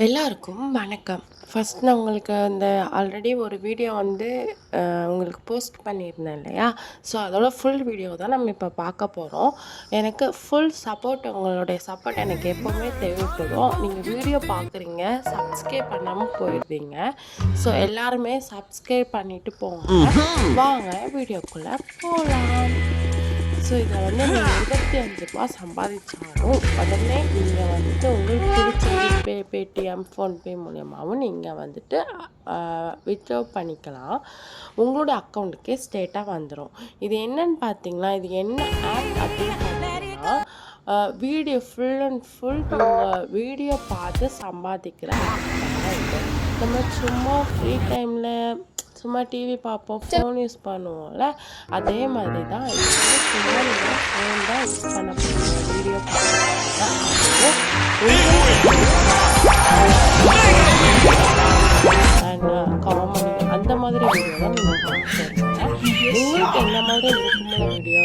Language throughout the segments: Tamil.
எல்லாருக்கும் வணக்கம். ஃபர்ஸ்ட் நான் உங்களுக்கு ஆல்ரெடி ஒரு வீடியோ உங்களுக்கு போஸ்ட் பண்ணியிருந்தேன் இல்லையா? ஸோ அதோட ஃபுல் வீடியோ தான் நம்ம இப்போ பார்க்க போகிறோம். எனக்கு ஃபுல் சப்போர்ட், உங்களுடைய சப்போர்ட் எனக்கு எப்போவுமே தேவைப்படும். நீங்கள் வீடியோ பார்க்குறீங்க, சப்ஸ்கிரைப் பண்ணாமல் போயிடுறீங்க. ஸோ எல்லாருமே சப்ஸ்கிரைப் பண்ணிவிட்டு போங்க. வாங்க வீடியோக்குள்ளே போகலாம். ஸோ இதை நீங்கள் ரூ. 25 சம்பாதிச்சாலும் உடனே நீங்கள் உங்களுக்கு பிடிச்ச பேடிஎம், ஃபோன்பே மூலியமாகவும் நீங்கள் வித்ட்ரா பண்ணிக்கலாம். உங்களோட அக்கௌண்ட்டுக்கே ஸ்ட்ரெயிட்டாக வந்துடும். இது என்னன்னு பார்த்தீங்கன்னா, இது என்ன ஆப் அப்படின்னு பார்த்தீங்கன்னா, video full and full video பார்த்து சம்பாதிக்கிற ஆப் தான் இது. நம்ம சும்மா ஃப்ரீ டைமில் சும்மா டிவி பார்ப்போம், ஃபோன் யூஸ் பண்ணுவோம்ல, அதே மாதிரி தான் இது சும்மா நீங்கள் ஃபோன் தான் யூஸ் பண்ண போகிறீங்க. வீடியோ காமெடி அந்த மாதிரி வீடியோ தான் நீங்கள் பார்த்துருங்க. உங்களுக்கு என்ன மாதிரி விருப்பமான வீடியோ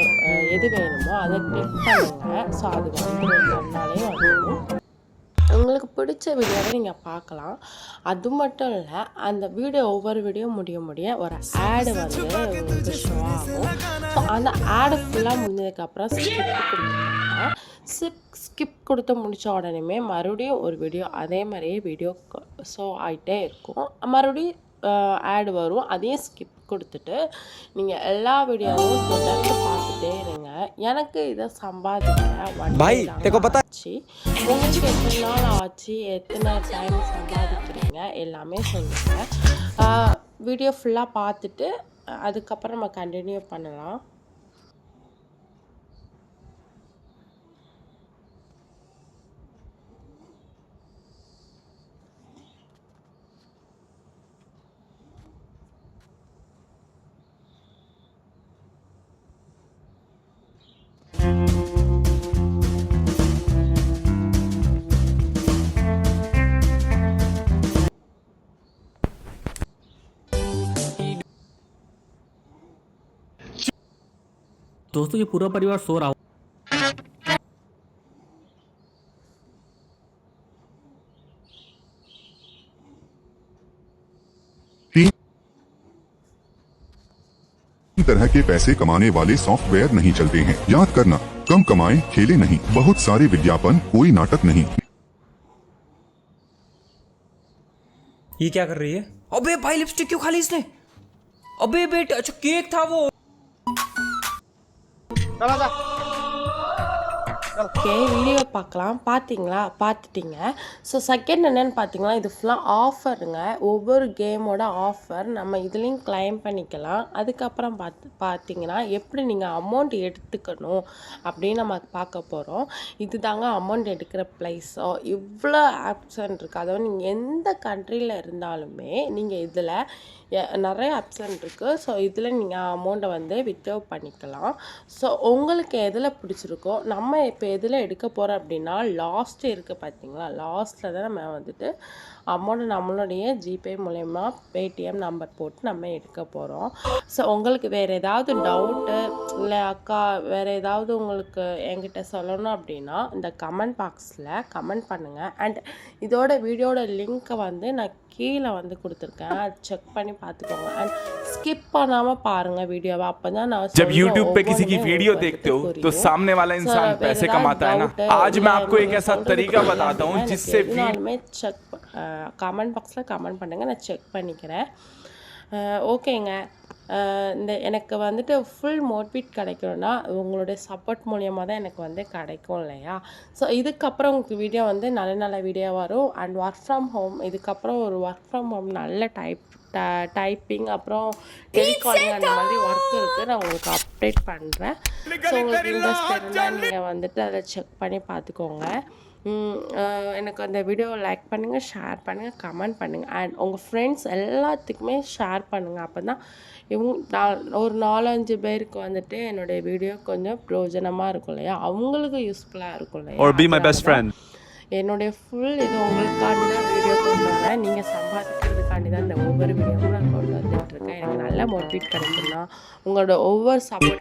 எது வேணுமோ அதை கிளிக் பண்ணுங்கள். ஸோ அது நல்லாலே வந்துடும். உங்களுக்கு பிடிச்ச வீடியோவை நீங்கள் பார்க்கலாம். அது மட்டும் இல்லை, அந்த வீடியோ ஒவ்வொரு வீடியோ முடிய ஒரு ஆடு உங்களுக்கு ஷோ ஆகும். ஸோ அந்த ஆடு ஃபுல்லாக முடிஞ்சதுக்கப்புறம் ஸ்கிப் கொடுத்து முடித்த உடனே மறுபடியும் ஒரு வீடியோ அதே மாதிரியே வீடியோ ஷோ ஆகிட்டே இருக்கும். மறுபடியும் ஆடு வரும். அதையும் ஸ்கிப் கொடுத்துட்டு நீங்கள் எல்லா வீடியோவும் தொடர்ந்து பார்த்துட்டே இருங்க. எனக்கு இதை சம்பாதிக்க ஆச்சு. உங்களுக்கு எத்தனை நாள் ஆச்சு, எத்தனை டைம் சம்பாதிக்கிறீங்க எல்லாமே சொல்லுங்கள். வீடியோ ஃபுல்லாக பார்த்துட்டு அதுக்கப்புறம் நம்ம கண்டினியூ பண்ணலாம். दोस्तों ये पूरा परिवार सो रहा तरह के पैसे कमाने वाले सॉफ्टवेयर नहीं चलते हैं। याद करना, कम कमाएं, खेले नहीं। बहुत सारे विज्ञापन, कोई नाटक नहीं। ये क्या कर रही है? अबे भाई लिपस्टिक क्यों खाली इसने? अबे बेटे, अच्छा केक था वो। ஓகே, வீடியோ பார்க்கலாம். பார்த்துட்டீங்க. ஸோ செகண்ட் என்னென்னு பார்த்தீங்கன்னா, இது ஃபுல்லாக ஆஃபருங்க. ஒவ்வொரு கேமோட ஆஃபர் நம்ம இதுலேயும் கிளைம் பண்ணிக்கலாம். அதுக்கப்புறம் பார்த்தீங்கன்னா எப்படி நீங்கள் அமௌண்ட் எடுத்துக்கணும் அப்படின்னு நம்ம பார்க்க போகிறோம். இது தாங்க அமௌண்ட் எடுக்கிற ப்ளைஸோ. இவ்வளோ ஆப்ஷன் இருக்குது. அதாவது நீங்கள் எந்த கண்ட்ரியில் இருந்தாலுமே நீங்கள் இதில் நிறைய ஆப்ஷன் இருக்குது. ஸோ இதில் நீங்கள் அமௌண்ட்டை வித்ட்ரா பண்ணிக்கலாம். ஸோ உங்களுக்கு எதில் பிடிச்சிருக்கோ, நம்ம இப்போ எதில் எடுக்க போகிறோம் அப்படின்னா, லாஸ்ட்டு இருக்குது பார்த்தீங்களா, லாஸ்ட்டில் தான் நம்ம அமௌண்ட்டு நம்மளுடைய ஜிபே மூலயமா பேடிஎம் நம்பர் போட்டு நம்ம எடுக்க போகிறோம். ஸோ உங்களுக்கு வேறு ஏதாவது டவுட்டு இல்லை அக்கா வேறு ஏதாவது உங்களுக்கு என்கிட்ட சொல்லணும் அப்படின்னா இந்த கமெண்ட் பாக்ஸில் கமெண்ட் பண்ணுங்கள். அண்ட் இதோட வீடியோட லிங்க்கை நான் கீழே கொடுத்துருக்கேன். அது செக் பண்ணி பார்த்துக்கோங்க. அண்ட் ஸ்கிப் பண்ணாமல் பாருங்கள் வீடியோவை. அப்போ தான் நான் जब YouTube पे किसी की वीडियो देखते हो तो सामने वाला इंसान पैसे कमाता है ना। आज मैं आपको एक ऐसा तरीका बताता हूँ जिससे செக் கமெண்ட் பாக்ஸில் கமெண்ட் பண்ணுங்கள், நான் செக் பண்ணிக்கிறேன். ஓகேங்க. எனக்கு ஃபுல் மோட்டிவேட் கிடைக்கணும்னா உங்களுடைய சப்போர்ட் மூலியமாக தான் எனக்கு கிடைக்கும் இல்லையா? ஸோ இதுக்கப்புறம் உங்களுக்கு வீடியோ நல்ல வீடியோ வரும். அண்ட் ஒர்க் ஃப்ரம் ஹோம், இதுக்கப்புறம் ஒரு ஒர்க் ஃப்ரம் ஹோம் நல்ல டைப்பிங் அப்புறம் டெலிகாலிங் அந்த மாதிரி ஒர்க் இருக்குது. நான் உங்களுக்கு அப்டேட் பண்ணுறேன். ஸோ உங்களுக்கு இன்ட்ரெஸ்ட் இருந்தால் நீங்கள் அதை செக் பண்ணி பார்த்துக்கோங்க. எனக்கு அந்த வீடியோவை லைக் பண்ணுங்கள், ஷேர் பண்ணுங்கள், கமெண்ட் பண்ணுங்கள். அண்ட் உங்கள் ஃப்ரெண்ட்ஸ் எல்லாத்துக்குமே ஷேர் பண்ணுங்கள். அப்போ தான் ஒரு 4-5 பேருக்கு என்னுடைய வீடியோ கொஞ்சம் பிரயோஜனமாக இருக்கும் இல்லையா? அவங்களுக்கு யூஸ்ஃபுல்லாக இருக்கும் இல்லையா? என்னுடைய ஃபுல் இது உங்களுக்காண்டி தான் வீடியோ கொண்டு வரேன். நீங்கள் சம்பாதிக்கிறதுக்காண்டி தான் இந்த ஒவ்வொரு வீடியோவும் நான் கொண்டு வந்துட்டுருக்கேன். எனக்கு நல்ல மோட்டிவேட் கிடைக்குன்னா உங்களோட ஒவ்வொரு சப்போர்ட்